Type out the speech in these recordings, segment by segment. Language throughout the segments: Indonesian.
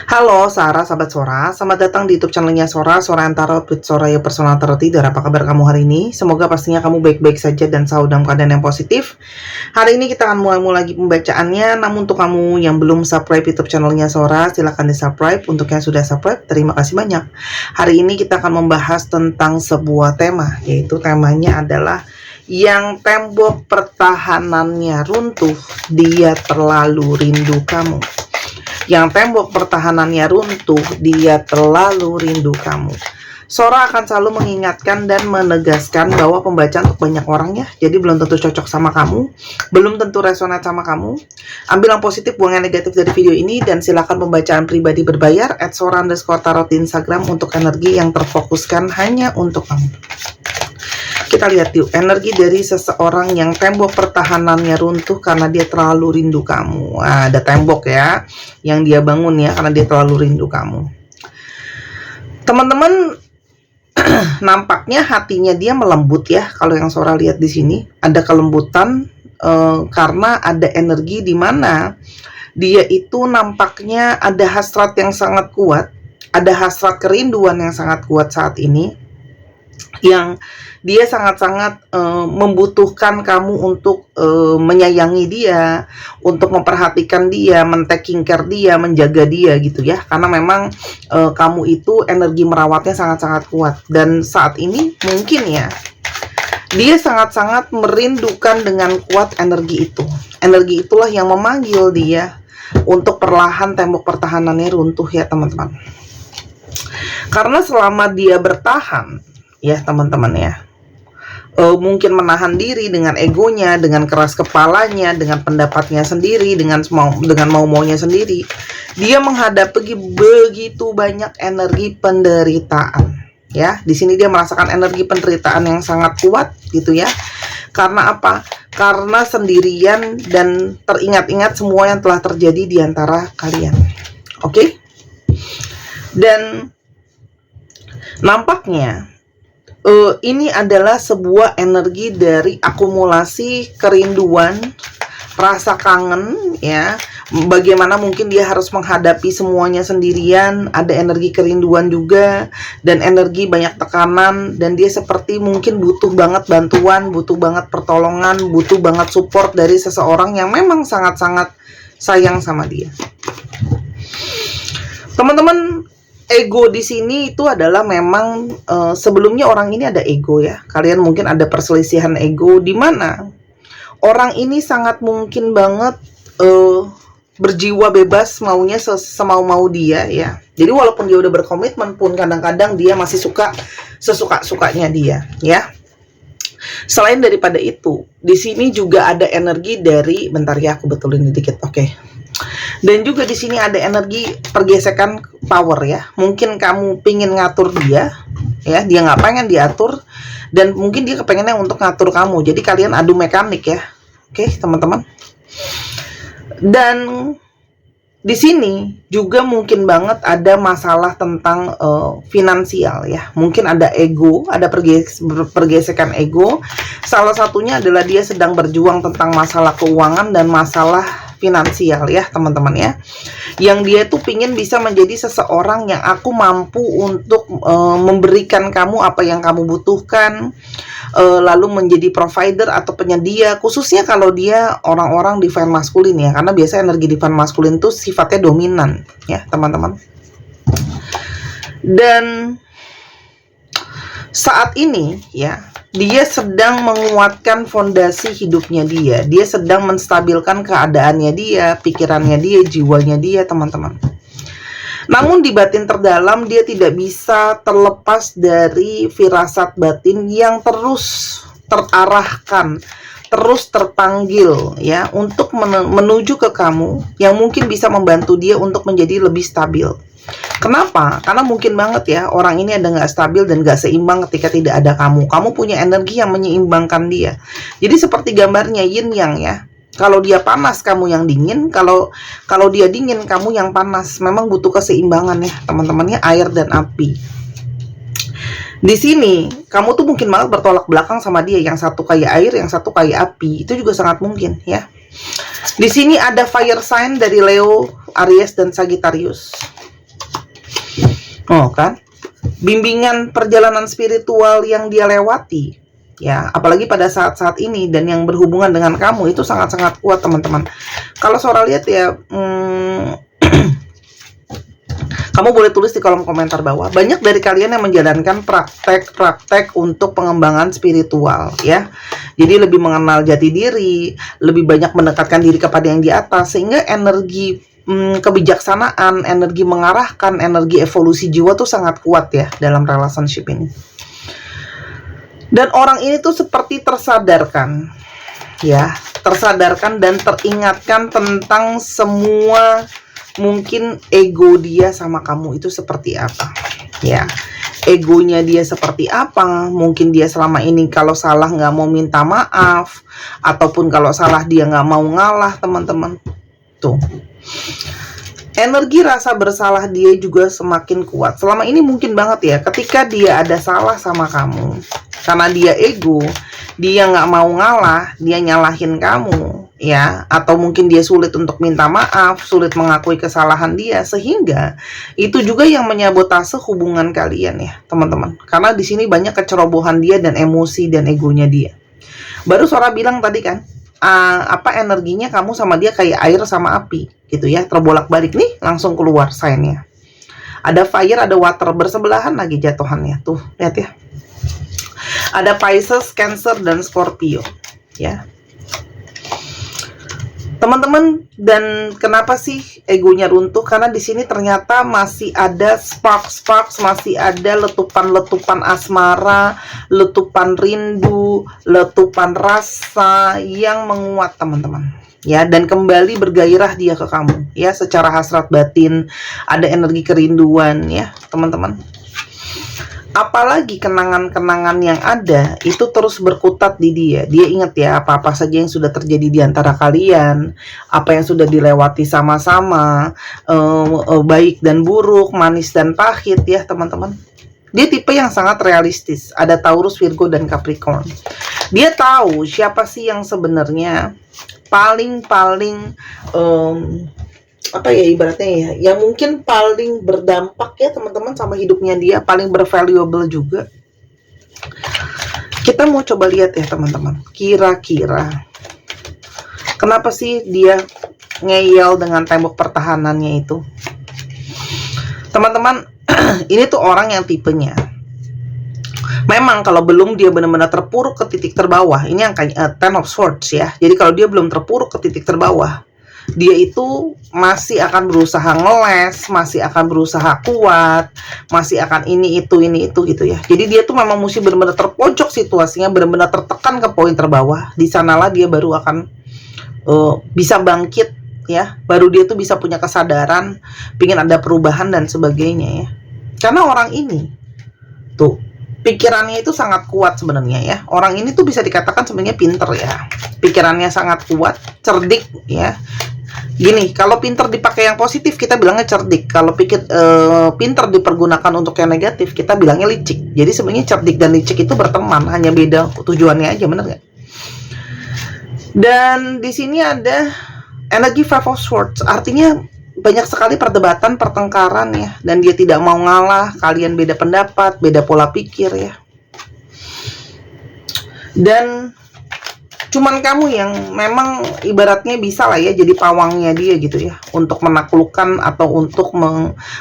Halo Sarah, sahabat Sora. Selamat datang di YouTube channelnya Sora, Sora yang Tarot with Soraya Personal Tarot Reader. Apa kabar kamu hari ini? Semoga pastinya kamu baik-baik saja dan selalu dalam keadaan yang positif. Hari ini kita akan mulai lagi pembacaannya. Namun untuk kamu yang belum subscribe YouTube channelnya Sora, silahkan di-subscribe. Untuk yang sudah subscribe, terima kasih banyak. Hari ini kita akan membahas tentang sebuah tema, yaitu temanya adalah yang tembok pertahanannya runtuh, dia terlalu rindu kamu. Yang tembok pertahanannya runtuh, dia terlalu rindu kamu. Sora akan selalu mengingatkan dan menegaskan bahwa pembacaan untuk banyak orang ya. Jadi belum tentu cocok sama kamu, belum tentu resonate sama kamu. Ambil yang positif, buang yang negatif dari video ini. Dan silakan pembacaan pribadi berbayar @sora_tarot di Instagram untuk energi yang terfokuskan hanya untuk kamu. Kita lihat yuk, energi dari seseorang yang tembok pertahanannya runtuh karena dia terlalu rindu kamu. Nah, ada tembok ya, yang dia bangun ya, karena dia terlalu rindu kamu. Teman-teman, nampaknya hatinya dia melembut ya. Kalau yang Sora lihat di sini, ada kelembutan karena ada energi di mana dia itu nampaknya ada hasrat yang sangat kuat, ada hasrat kerinduan yang sangat kuat saat ini, yang dia sangat-sangat membutuhkan kamu untuk menyayangi dia, untuk memperhatikan dia, men-taking care dia, menjaga dia gitu ya. Karena memang kamu itu energi merawatnya sangat-sangat kuat. Dan saat ini mungkin ya, dia sangat-sangat merindukan dengan kuat energi itu. Energi itulah yang memanggil dia untuk perlahan tembok pertahanannya runtuh ya teman-teman. Karena selama dia bertahan ya teman-teman ya, mungkin menahan diri dengan egonya, dengan keras kepalanya, dengan pendapatnya sendiri, dengan mau-maunya sendiri, dia menghadapi begitu banyak energi penderitaan ya. Di sini dia merasakan energi penderitaan yang sangat kuat gitu ya. Karena apa? Karena sendirian dan teringat-ingat semua yang telah terjadi di antara kalian. Oke? Dan nampaknya ini adalah sebuah energi dari akumulasi kerinduan, rasa kangen ya. Bagaimana mungkin dia harus menghadapi semuanya sendirian, ada energi kerinduan juga, dan energi banyak tekanan, dan dia seperti mungkin butuh banget bantuan, butuh banget pertolongan, butuh banget support dari seseorang yang memang sangat-sangat sayang sama dia. Teman-teman, ego di sini itu adalah memang sebelumnya orang ini ada ego ya. Kalian mungkin ada perselisihan ego di mana orang ini sangat mungkin banget berjiwa bebas, maunya semau-mau dia ya. Jadi walaupun dia udah berkomitmen pun kadang-kadang dia masih suka sesuka-sukanya dia ya. Selain daripada itu, di sini juga ada energi dari, bentar ya aku betulin dikit, oke. Dan juga di sini ada energi pergesekan power ya. Mungkin kamu pingin ngatur dia ya, dia nggak pengen diatur, dan mungkin dia kepengennya untuk ngatur kamu. Jadi kalian adu mekanik ya. Oke teman-teman. Dan di sini juga mungkin banget ada masalah tentang finansial ya. Mungkin ada ego, ada pergesekan ego. Salah satunya adalah dia sedang berjuang tentang masalah keuangan dan masalah finansial ya teman-teman ya. Yang dia tuh pingin bisa menjadi seseorang yang aku mampu untuk memberikan kamu apa yang kamu butuhkan, lalu menjadi provider atau penyedia, khususnya kalau dia orang-orang divine maskulin ya, karena biasa energi divine maskulin tuh sifatnya dominan ya teman-teman. Dan saat ini ya, dia sedang menguatkan fondasi hidupnya dia. Dia sedang menstabilkan keadaannya dia, pikirannya dia, jiwanya dia, teman-teman. Namun di batin terdalam dia tidak bisa terlepas dari firasat batin yang terus terarahkan, terus terpanggil ya untuk menuju ke kamu, yang mungkin bisa membantu dia untuk menjadi lebih stabil. Kenapa? Karena mungkin banget ya orang ini ada nggak stabil dan nggak seimbang ketika tidak ada kamu. Kamu punya energi yang menyeimbangkan dia. Jadi seperti gambarnya yin yang ya. Kalau dia panas, kamu yang dingin. Kalau dia dingin, kamu yang panas. Memang butuh keseimbangan ya teman-temannya, air dan api. Di sini kamu tuh mungkin banget bertolak belakang sama dia. Yang satu kayak air, yang satu kayak api. Itu juga sangat mungkin ya. Di sini ada fire sign dari Leo, Aries dan Sagittarius. Oh kan, bimbingan perjalanan spiritual yang dia lewati, ya, apalagi pada saat-saat ini dan yang berhubungan dengan kamu itu sangat-sangat kuat teman-teman. Kalau Sora lihat ya, kamu boleh tulis di kolom komentar bawah. Banyak dari kalian yang menjalankan praktek-praktek untuk pengembangan spiritual, ya. Jadi lebih mengenal jati diri, lebih banyak mendekatkan diri kepada yang di atas, sehingga energi kebijaksanaan, energi mengarahkan, energi evolusi jiwa tuh sangat kuat ya dalam relationship ini. Dan orang ini tuh seperti tersadarkan, ya, tersadarkan dan teringatkan tentang semua mungkin ego dia sama kamu itu seperti apa, ya. Egonya dia seperti apa, mungkin dia selama ini kalau salah nggak mau minta maaf, ataupun kalau salah dia nggak mau ngalah teman-teman. Tuh, energi rasa bersalah dia juga semakin kuat. Selama ini mungkin banget ya, ketika dia ada salah sama kamu, karena dia ego, dia nggak mau ngalah, dia nyalahin kamu, ya, atau mungkin dia sulit untuk minta maaf, sulit mengakui kesalahan dia, sehingga itu juga yang menyabotase hubungan kalian ya teman-teman. Karena di sini banyak kecerobohan dia dan emosi dan egonya dia. Baru Sora bilang tadi kan, energinya kamu sama dia kayak air sama api gitu ya, terbolak-balik nih, langsung keluar sign-nya. Ada fire, ada water, bersebelahan lagi jatuhannya. Tuh, lihat ya. Ada Pisces, Cancer, dan Scorpio ya. Teman-teman, dan kenapa sih egonya runtuh? Karena di sini ternyata masih ada sparks, masih ada letupan-letupan asmara, letupan rindu, letupan rasa yang menguat teman-teman. Ya, dan kembali bergairah dia ke kamu ya, secara hasrat batin, ada energi kerinduan ya, teman-teman. Apalagi kenangan-kenangan yang ada itu terus berkutat di dia. Dia ingat ya apa-apa saja yang sudah terjadi di antara kalian, apa yang sudah dilewati sama-sama, baik dan buruk, manis dan pahit ya teman-teman. Dia tipe yang sangat realistis. Ada Taurus, Virgo, dan Capricorn. Dia tahu siapa sih yang sebenarnya paling apa ya ibaratnya ya, yang mungkin paling berdampak ya teman-teman sama hidupnya dia, paling bervaluable juga. Kita mau coba lihat ya teman-teman, kira-kira kenapa sih dia ngeyel dengan tembok pertahanannya itu teman-teman. Ini tuh orang yang tipenya memang kalau belum dia benar-benar terpuruk ke titik terbawah, ini angkanya Ten of Swords ya. Jadi kalau dia belum terpuruk ke titik terbawah, dia itu masih akan berusaha ngeles, masih akan berusaha kuat, masih akan ini itu gitu ya. Jadi dia tuh memang mesti benar-benar terpojok situasinya, benar-benar tertekan ke poin terbawah. Di sanalah dia baru akan bisa bangkit ya. Baru dia tuh bisa punya kesadaran, pingin ada perubahan dan sebagainya ya. Karena orang ini tuh pikirannya itu sangat kuat sebenarnya ya. Orang ini tuh bisa dikatakan sebenarnya pinter ya. Pikirannya sangat kuat, cerdik ya. Gini, kalau pinter dipakai yang positif kita bilangnya cerdik. Kalau pinter dipergunakan untuk yang negatif kita bilangnya licik. Jadi sebenarnya cerdik dan licik itu berteman, hanya beda tujuannya aja, bener nggak? Dan di sini ada energi Five of Swords, artinya banyak sekali perdebatan, pertengkaran ya, dan dia tidak mau ngalah. Kalian beda pendapat, beda pola pikir ya. Dan cuman kamu yang memang ibaratnya bisa lah ya jadi pawangnya dia gitu ya, untuk menaklukkan atau untuk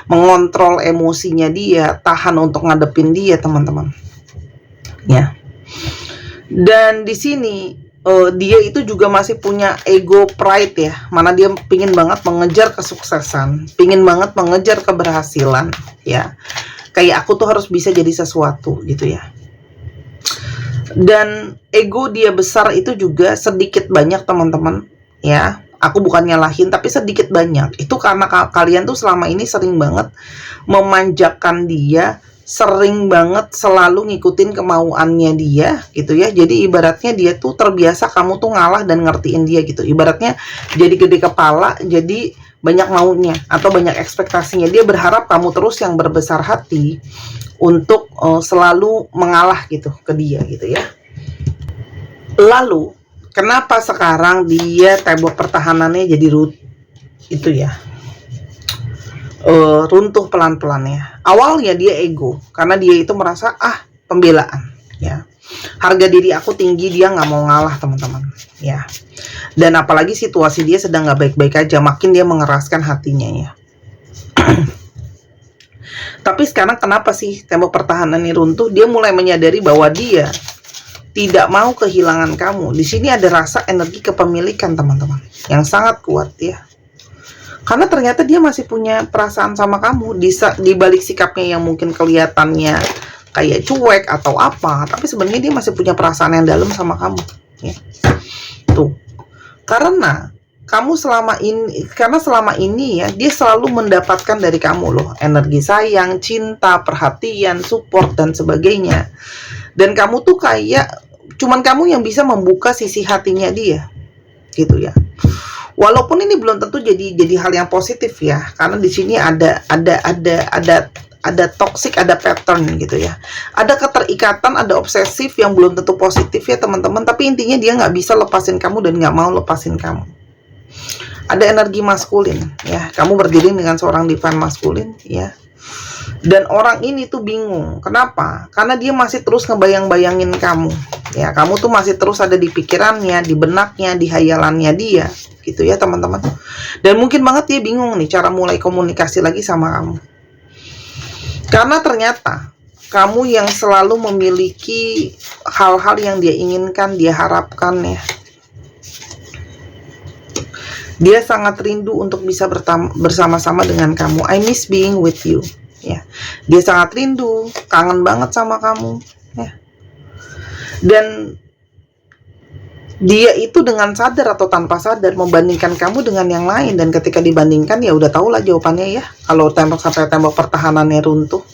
mengontrol emosinya dia, tahan untuk ngadepin dia teman-teman ya. Dan di sini dia itu juga masih punya ego pride ya, mana dia pingin banget mengejar kesuksesan, pingin banget mengejar keberhasilan ya, kayak aku tuh harus bisa jadi sesuatu gitu ya. Dan ego dia besar itu juga sedikit banyak teman-teman ya, aku bukan nyalahin tapi sedikit banyak itu karena kalian tuh selama ini sering banget memanjakan dia, sering banget selalu ngikutin kemauannya dia gitu ya. Jadi ibaratnya dia tuh terbiasa kamu tuh ngalah dan ngertiin dia gitu. Ibaratnya jadi gede kepala, jadi banyak maunya atau banyak ekspektasinya. Dia berharap kamu terus yang berbesar hati untuk selalu mengalah gitu ke dia gitu ya. Lalu kenapa sekarang dia tembok pertahanannya jadi root itu ya? runtuh pelan-pelan ya. Awalnya dia ego, karena dia itu merasa pembelaan ya. Harga diri aku tinggi, dia nggak mau ngalah teman-teman ya. Dan apalagi situasi dia sedang nggak baik-baik aja, makin dia mengeraskan hatinya ya. Tapi sekarang kenapa sih tembok pertahanan ini runtuh? Dia mulai menyadari bahwa dia tidak mau kehilangan kamu. Di sini ada rasa energi kepemilikan teman-teman yang sangat kuat ya. Karena ternyata dia masih punya perasaan sama kamu, di balik sikapnya yang mungkin kelihatannya kayak cuek atau apa, tapi sebenarnya dia masih punya perasaan yang dalam sama kamu ya. Tuh. Karena selama ini ya, dia selalu mendapatkan dari kamu loh energi sayang, cinta, perhatian, support dan sebagainya. Dan kamu tuh kayak cuman kamu yang bisa membuka sisi hatinya dia gitu ya. Walaupun ini belum tentu jadi hal yang positif ya, karena di sini ada toxic, ada pattern gitu ya. Ada keterikatan, ada obsesif yang belum tentu positif ya teman-teman. Tapi intinya dia nggak bisa lepasin kamu dan nggak mau lepasin kamu. Ada energi maskulin ya. Kamu berdiri dengan seorang divine maskulin ya. Dan orang ini tuh bingung. Kenapa? Karena dia masih terus ngebayang-bayangin kamu ya. Kamu tuh masih terus ada di pikirannya, di benaknya, di hayalannya dia gitu ya teman-teman. Dan mungkin banget dia bingung nih cara mulai komunikasi lagi sama kamu. Karena ternyata kamu yang selalu memiliki hal-hal yang dia inginkan, dia harapkan ya. Dia sangat rindu untuk bisa bersama-sama dengan kamu. I miss being with you ya. Dia sangat rindu, kangen banget sama kamu ya. Dan dia itu dengan sadar atau tanpa sadar membandingkan kamu dengan yang lain, dan ketika dibandingkan ya udah tau lah jawabannya ya. Kalau sampai tembok pertahanannya runtuh,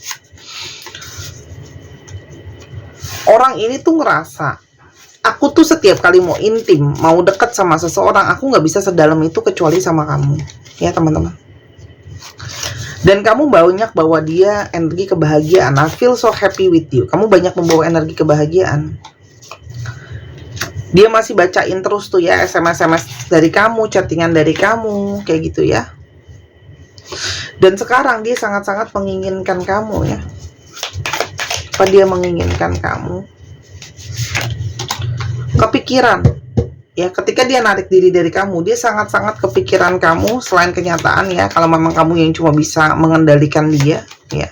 orang ini tuh ngerasa, aku tuh setiap kali mau intim, mau deket sama seseorang, aku nggak bisa sedalam itu kecuali sama kamu ya teman-teman. Dan kamu banyak bawa dia energi kebahagiaan. I feel so happy with you. Kamu banyak membawa energi kebahagiaan. Dia masih bacain terus tuh ya SMS dari kamu, chattingan dari kamu, kayak gitu ya. Dan sekarang dia sangat-sangat menginginkan kamu ya. Apa dia menginginkan kamu? Kepikiran ya, ketika dia narik diri dari kamu, dia sangat-sangat kepikiran kamu selain kenyataan ya. Kalau memang kamu yang cuma bisa mengendalikan dia ya.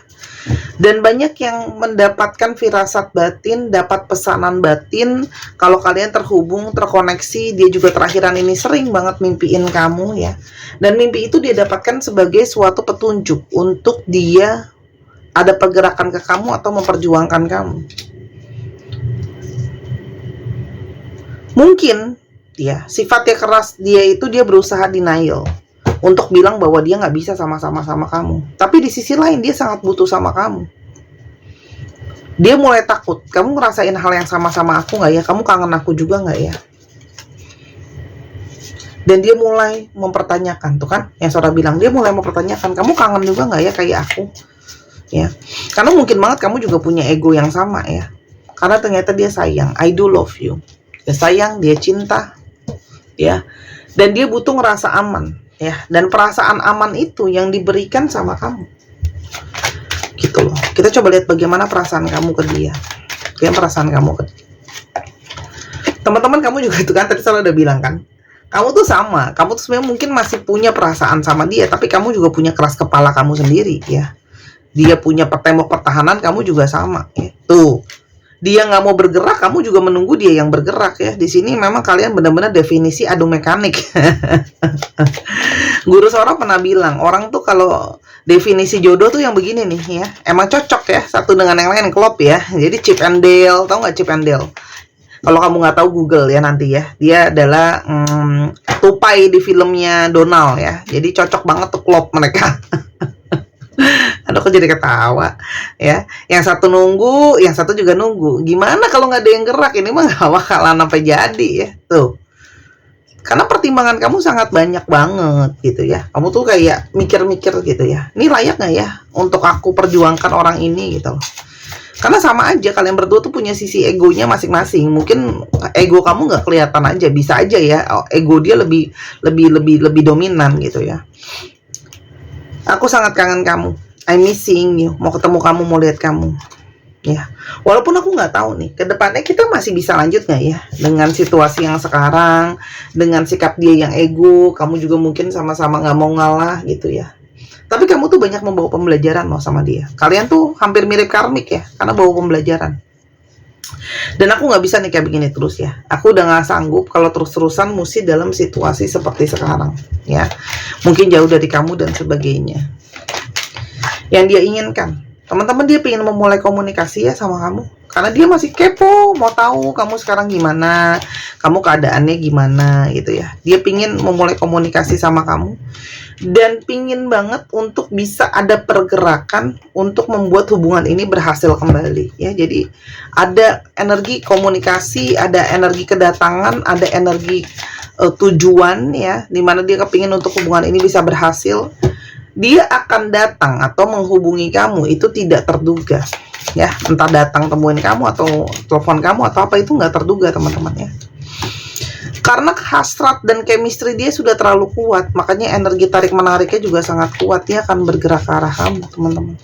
Dan banyak yang mendapatkan firasat batin, dapat pesanan batin. Kalau kalian terhubung, terkoneksi, dia juga terakhiran ini sering banget mimpiin kamu ya. Dan mimpi itu dia dapatkan sebagai suatu petunjuk untuk dia ada pergerakan ke kamu atau memperjuangkan kamu. Mungkin ya, sifatnya keras dia itu, dia berusaha denial untuk bilang bahwa dia nggak bisa sama-sama sama kamu. Tapi di sisi lain dia sangat butuh sama kamu. Dia mulai takut, kamu ngerasain hal yang sama-sama aku nggak ya? Kamu kangen aku juga nggak ya? Dan dia mulai mempertanyakan, tuh kan yang Sora bilang, dia mulai mempertanyakan, kamu kangen juga nggak ya kayak aku? Ya, karena mungkin banget kamu juga punya ego yang sama ya. Karena ternyata dia sayang, I do love you. Dia sayang, dia cinta ya. Dan dia butuh ngerasa aman ya, dan perasaan aman itu yang diberikan sama kamu gitu loh. Kita coba lihat bagaimana perasaan kamu ke dia. Perasaan kamu ke dia, teman-teman. Kamu juga itu kan tadi saya udah bilang kan, kamu tuh sama, kamu tuh sebenarnya mungkin masih punya perasaan sama dia, tapi kamu juga punya keras kepala kamu sendiri ya. Dia punya tembok pertahanan, kamu juga sama ya. Tuh, dia nggak mau bergerak, kamu juga menunggu dia yang bergerak ya. Di sini memang kalian benar-benar definisi adu mekanik. Guru Sora pernah bilang, orang tuh kalau definisi jodoh tuh yang begini nih ya, emang cocok ya, satu dengan yang lain klop ya. Jadi Chip and Dale, tau nggak Chip and Dale? Kalau kamu nggak tahu Google ya nanti ya. Dia adalah tupai di filmnya Donald ya. Jadi cocok banget tuh klop mereka. Aduh, aku jadi ketawa ya. Yang satu nunggu, yang satu juga nunggu. Gimana kalau nggak ada yang gerak? Ini mah nggak bakalan sampai jadi ya. Tuh, karena pertimbangan kamu sangat banyak banget gitu ya. Kamu tuh kayak mikir-mikir gitu ya, ini layak nggak ya untuk aku perjuangkan orang ini gitu loh. Karena sama aja kalian berdua tuh punya sisi egonya masing-masing. Mungkin ego kamu nggak kelihatan aja, bisa aja ya ego dia lebih dominan gitu ya. Aku sangat kangen kamu. I'm missing you. Mau ketemu kamu, mau lihat kamu. Ya, walaupun aku nggak tahu nih, kedepannya kita masih bisa lanjut nggak ya dengan situasi yang sekarang, dengan sikap dia yang ego, kamu juga mungkin sama-sama nggak mau ngalah gitu ya. Tapi kamu tuh banyak membawa pembelajaran loh sama dia. Kalian tuh hampir mirip karmik ya, karena bawa pembelajaran. Dan aku nggak bisa nih kayak begini terus ya. Aku udah nggak sanggup kalau terus-terusan mesti dalam situasi seperti sekarang ya. Mungkin jauh dari kamu dan sebagainya. Yang dia inginkan, teman-teman, dia pengen memulai komunikasi ya sama kamu. Karena dia masih kepo, mau tahu kamu sekarang gimana, kamu keadaannya gimana gitu ya. Dia pengen memulai komunikasi sama kamu. Dan pingin banget untuk bisa ada pergerakan untuk membuat hubungan ini berhasil kembali ya. Jadi ada energi komunikasi, ada energi kedatangan, ada energi tujuan ya, dimana dia kepingin untuk hubungan ini bisa berhasil. Dia akan datang atau menghubungi kamu itu tidak terduga ya, entah datang temuin kamu atau telepon kamu atau apa, itu nggak terduga teman-teman ya. Karena hasrat dan chemistry dia sudah terlalu kuat, makanya energi tarik menariknya juga sangat kuat. Dia akan bergerak ke arah kamu teman-teman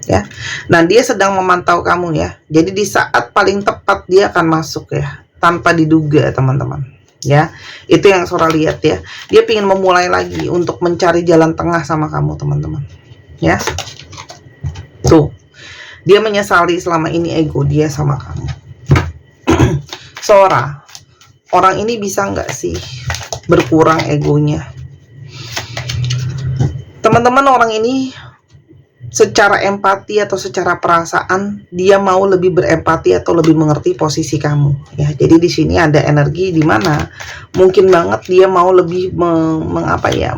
ya. Nah, dia sedang memantau kamu ya. Jadi di saat paling tepat dia akan masuk ya, tanpa diduga teman-teman ya. Itu yang Sora lihat ya. Dia ingin memulai lagi untuk mencari jalan tengah sama kamu teman-teman ya. Tuh, dia menyesali selama ini ego dia sama kamu. Sora, orang ini bisa nggak sih berkurang egonya? Teman-teman, orang ini secara empati atau secara perasaan dia mau lebih berempati atau lebih mengerti posisi kamu ya. Jadi di sini ada energi di mana mungkin banget dia mau lebih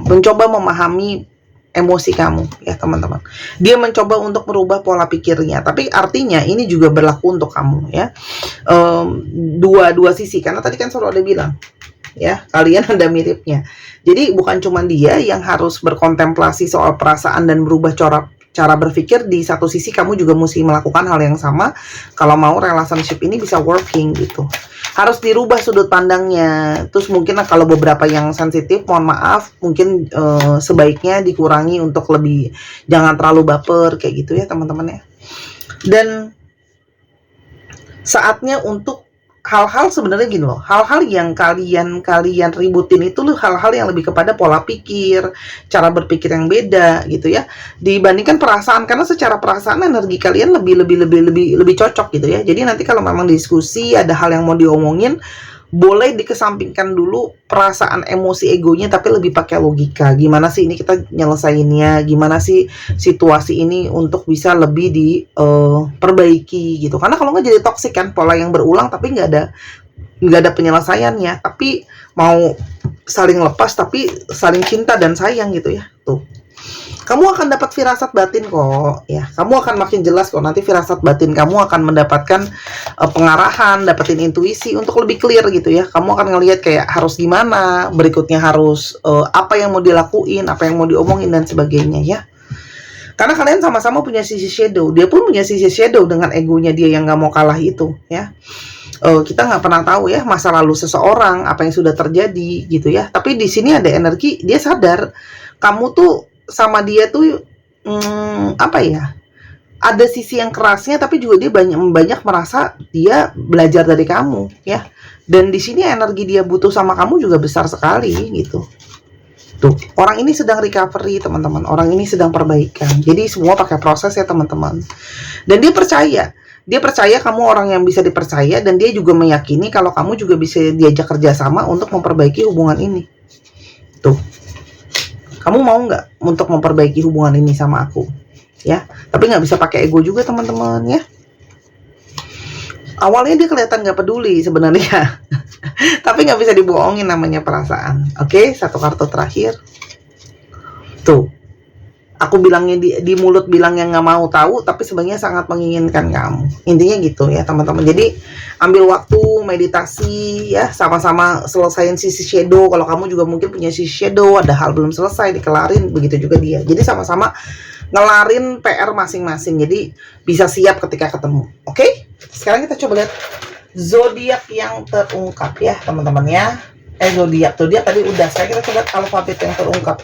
mencoba memahami emosi kamu ya teman-teman. Dia mencoba untuk merubah pola pikirnya, tapi artinya ini juga berlaku untuk kamu ya. Dua sisi, karena tadi kan Sora udah bilang ya, kalian ada miripnya. Jadi bukan cuma dia yang harus berkontemplasi soal perasaan dan berubah cara berpikir, di satu sisi kamu juga mesti melakukan hal yang sama kalau mau relationship ini bisa working gitu. Harus dirubah sudut pandangnya. Terus mungkin kalau beberapa yang sensitif, mohon maaf, mungkin sebaiknya dikurangi untuk lebih jangan terlalu baper kayak gitu ya teman-teman ya. Dan saatnya untuk hal-hal sebenarnya gini loh, hal-hal yang kalian ributin itu loh, hal-hal yang lebih kepada pola pikir, cara berpikir yang beda gitu ya, dibandingkan perasaan. Karena secara perasaan energi kalian lebih cocok gitu ya. Jadi nanti kalau memang diskusi ada hal yang mau diomongin, boleh dikesampingkan dulu perasaan emosi egonya, tapi lebih pakai logika. Gimana sih ini kita nyelesainnya, gimana sih situasi ini untuk bisa lebih diperbaiki gitu. Karena kalau nggak jadi toksik kan, pola yang berulang tapi nggak ada penyelesaiannya, tapi mau saling lepas tapi saling cinta dan sayang gitu ya. Tuh, kamu akan dapat firasat batin kok ya. Kamu akan makin jelas kok nanti firasat batin kamu akan mendapatkan pengarahan, dapetin intuisi untuk lebih clear gitu ya. Kamu akan ngelihat kayak harus gimana, berikutnya harus apa yang mau dilakuin, apa yang mau diomongin dan sebagainya ya. Karena kalian sama-sama punya sisi shadow. Dia pun punya sisi shadow dengan egonya dia yang nggak mau kalah itu ya. Kita nggak pernah tahu ya masa lalu seseorang, apa yang sudah terjadi gitu ya. Tapi di sini ada energi, dia sadar kamu tuh sama dia tuh ada sisi yang kerasnya, tapi juga dia banyak merasa dia belajar dari kamu ya. Dan di sini energi dia butuh sama kamu juga besar sekali gitu. Tuh, orang ini sedang recovery teman-teman, orang ini sedang perbaikan. Jadi semua pakai proses ya teman-teman. Dan dia percaya kamu orang yang bisa dipercaya, dan dia juga meyakini kalau kamu juga bisa diajak kerjasama untuk memperbaiki hubungan ini. Tuh, kamu mau nggak untuk memperbaiki hubungan ini sama aku ya? Tapi nggak bisa pakai ego juga teman-teman ya. Awalnya dia kelihatan nggak peduli sebenarnya tapi nggak bisa dibohongin, namanya perasaan. Oke, satu kartu terakhir. Tuh, aku bilangnya di mulut bilang yang nggak mau tahu, tapi sebenarnya sangat menginginkan kamu. Intinya gitu ya teman-teman. Jadi ambil waktu meditasi ya, sama-sama selesaiin sisi shadow. Kalau kamu juga mungkin punya sisi shadow, ada hal belum selesai dikelarin, begitu juga dia. Jadi sama-sama ngelarin PR masing-masing. Jadi bisa siap ketika ketemu. Oke? Sekarang kita coba lihat zodiak yang terungkap ya teman-teman ya. Zodiak tuh dia tadi udah. Sekarang kita coba alfabet yang terungkap.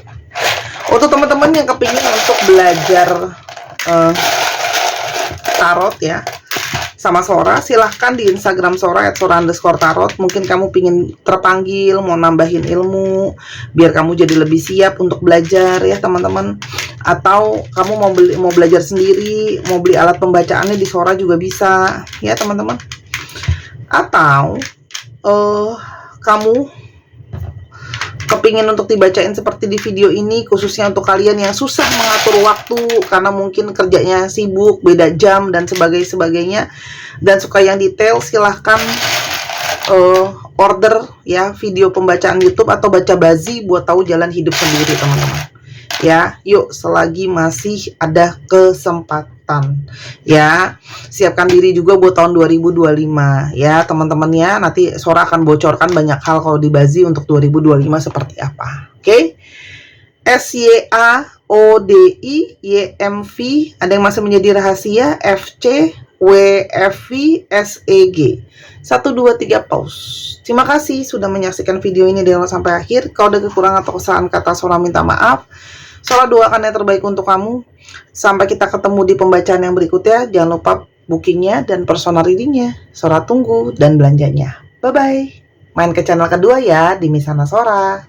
Untuk teman-teman yang kepingin untuk belajar tarot ya sama Sora, silahkan di Instagram Sora @sora_tarot. Mungkin kamu pingin terpanggil, mau nambahin ilmu biar kamu jadi lebih siap untuk belajar ya teman-teman. Atau kamu mau belajar sendiri, mau beli alat pembacaannya di Sora juga bisa ya teman-teman. Atau kamu kepingin untuk dibacain seperti di video ini, khususnya untuk kalian yang susah mengatur waktu karena mungkin kerjanya sibuk, beda jam dan sebagainya, dan suka yang detail, silahkan order ya video pembacaan YouTube atau baca bazi buat tahu jalan hidup sendiri teman-teman ya. Yuk, selagi masih ada kesempatan ya, siapkan diri juga buat tahun 2025 ya teman-teman ya. Nanti Sora akan bocorkan banyak hal kalau di bazi untuk 2025 seperti apa. Oke, SYAODIYMV, ada yang masih menjadi rahasia, FC WFV SEG 1 2 3 pause. Terima kasih sudah menyaksikan video ini dari awal sampai akhir. Kalau ada kekurangan atau kesalahan kata, Sora minta maaf. Sora doakan yang terbaik untuk kamu. Sampai kita ketemu di pembacaan yang berikutnya. Jangan lupa bookingnya dan personal readingnya. Sora tunggu dan belanjanya. Bye bye. Main ke channel kedua ya di Misana Sora.